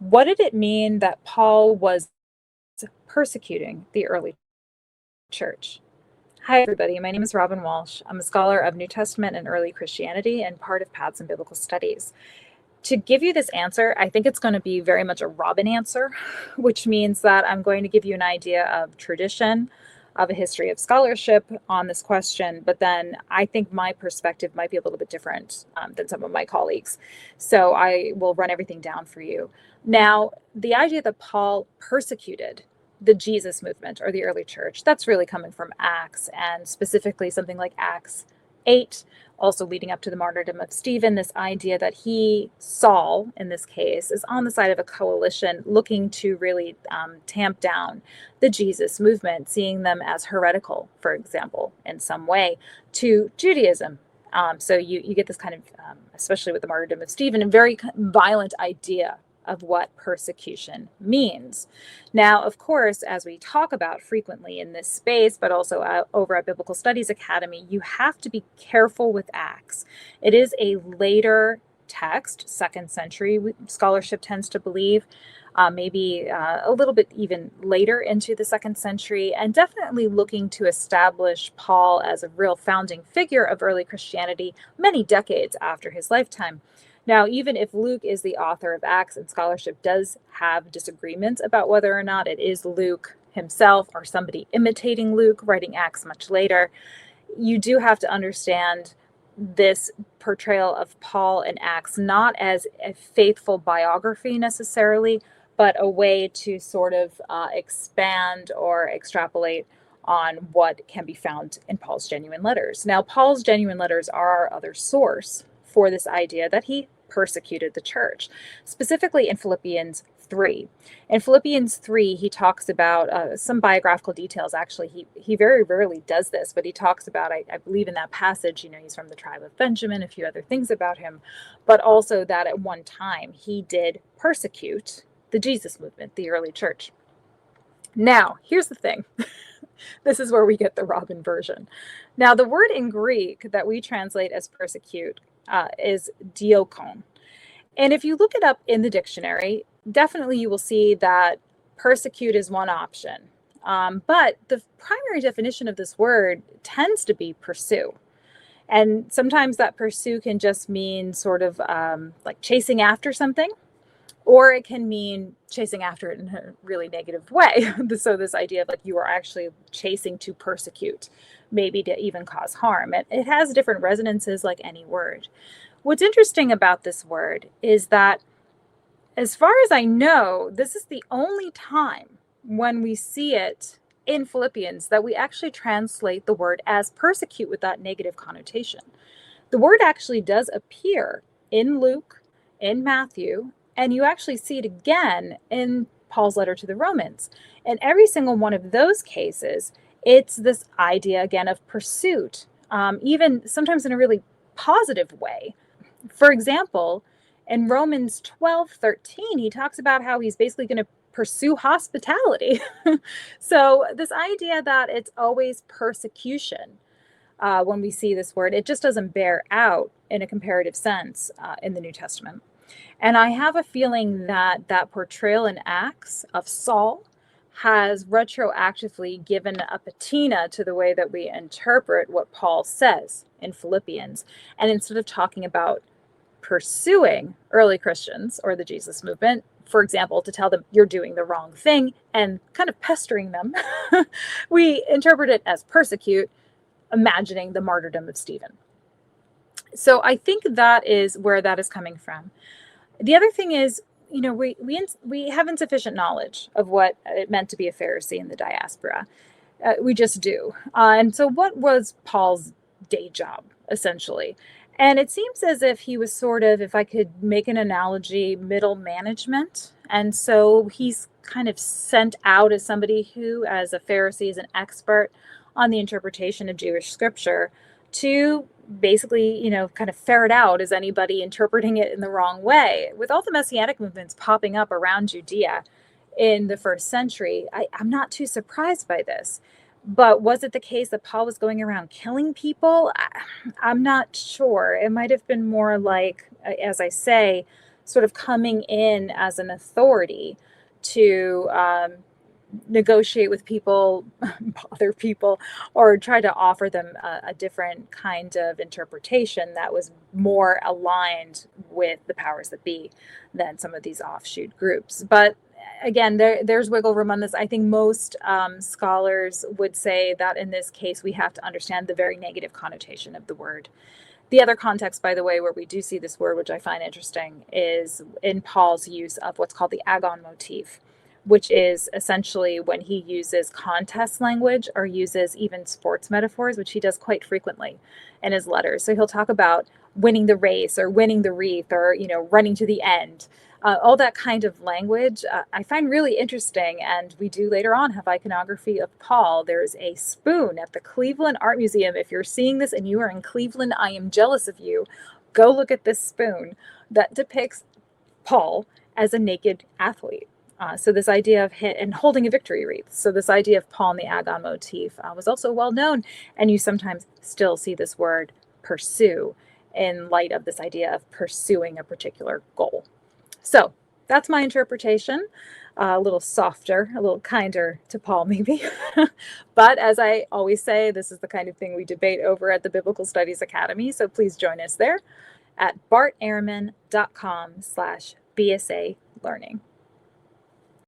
What did it mean that Paul was persecuting the early church? Hi, everybody. My name is Robyn Walsh. I'm a scholar of New Testament and early Christianity and part of Paths in Biblical Studies. To give you this answer, I think it's going to be very much a Robyn answer, which means that I'm going to give you an idea of tradition, of a history of scholarship on this question, but then I think my perspective might be a little bit different than some of my colleagues. So I will run everything down for you. Now, the idea that Paul persecuted the Jesus movement or the early church, that's really coming from Acts, and specifically something like Acts 8, also leading up to the martyrdom of Stephen, this idea that Saul, in this case, is on the side of a coalition looking to really tamp down the Jesus movement, seeing them as heretical, for example, in some way, to Judaism. So you get this kind of, especially with the martyrdom of Stephen, a very violent idea of what persecution means. Now, of course, as we talk about frequently in this space, but also over at Biblical Studies Academy, you have to be careful with Acts. It is a later text, 2nd century scholarship tends to believe, maybe a little bit even later into the 2nd century, and definitely looking to establish Paul as a real founding figure of early Christianity many decades after his lifetime. Now, even if Luke is the author of Acts, and scholarship does have disagreements about whether or not it is Luke himself or somebody imitating Luke writing Acts much later, you do have to understand this portrayal of Paul in Acts not as a faithful biography necessarily, but a way to sort of expand or extrapolate on what can be found in Paul's genuine letters. Now, Paul's genuine letters are our other source for this idea that he persecuted the church, specifically in Philippians 3. In Philippians 3, he talks about some biographical details. Actually, he very rarely does this, but he talks about, I believe in that passage, he's from the tribe of Benjamin, a few other things about him, but also that at one time he did persecute the Jesus movement, the early church. Now, here's the thing. This is where we get the Robyn version. Now, the word in Greek that we translate as persecute is diōkō. And if you look it up in the dictionary, definitely you will see that persecute is one option. But the primary definition of this word tends to be pursue. And sometimes that pursue can just mean sort of like chasing after something, or it can mean chasing after it in a really negative way. So this idea of like you are actually chasing to persecute, maybe to even cause harm. It has different resonances like any word. What's interesting about this word is that, as far as I know, this is the only time when we see it in Philippians that we actually translate the word as persecute with that negative connotation. The word actually does appear in Luke, in Matthew, and you actually see it again in Paul's letter to the Romans. In every single one of those cases, it's this idea, again, of pursuit, even sometimes in a really positive way. For example, in Romans 12:13, he talks about how he's basically going to pursue hospitality. So this idea that it's always persecution, when we see this word, it just doesn't bear out in a comparative sense in the New Testament. And I have a feeling that that portrayal in Acts of Saul has retroactively given a patina to the way that we interpret what Paul says in Philippians. And instead of talking about pursuing early Christians or the Jesus movement, for example, to tell them you're doing the wrong thing and kind of pestering them, we interpret it as persecute, imagining the martyrdom of Stephen. So I think that is where that is coming from. The other thing is, we have insufficient knowledge of what it meant to be a Pharisee in the diaspora. We just do. And so what was Paul's day job, essentially? And it seems as if he was sort of, if I could make an analogy, middle management. And so he's kind of sent out as somebody who, as a Pharisee, is an expert on the interpretation of Jewish scripture to basically, kind of ferret out, is anybody interpreting it in the wrong way? With all the Messianic movements popping up around Judea in the 1st century, I'm not too surprised by this. But was it the case that Paul was going around killing people? I'm not sure. It might have been more like, as I say, sort of coming in as an authority to negotiate with people, bother people, or try to offer them a different kind of interpretation that was more aligned with the powers that be than some of these offshoot groups. But again, there's wiggle room on this. I think most scholars would say that in this case, we have to understand the very negative connotation of the word. The other context, by the way, where we do see this word, which I find interesting, is in Paul's use of what's called the Agon motif, which is essentially when he uses contest language or uses even sports metaphors, which he does quite frequently in his letters. So he'll talk about winning the race or winning the wreath or, running to the end. All that kind of language I find really interesting. And we do later on have iconography of Paul. There's a spoon at the Cleveland Art Museum. If you're seeing this and you are in Cleveland, I am jealous of you. Go look at this spoon that depicts Paul as a naked athlete. So this idea of and holding a victory wreath. So this idea of Paul and the Agon motif was also well known. And you sometimes still see this word pursue in light of this idea of pursuing a particular goal. So that's my interpretation. A little softer, a little kinder to Paul, maybe. But as I always say, this is the kind of thing we debate over at the Biblical Studies Academy. So please join us there at bartehrman.com/BSA learning.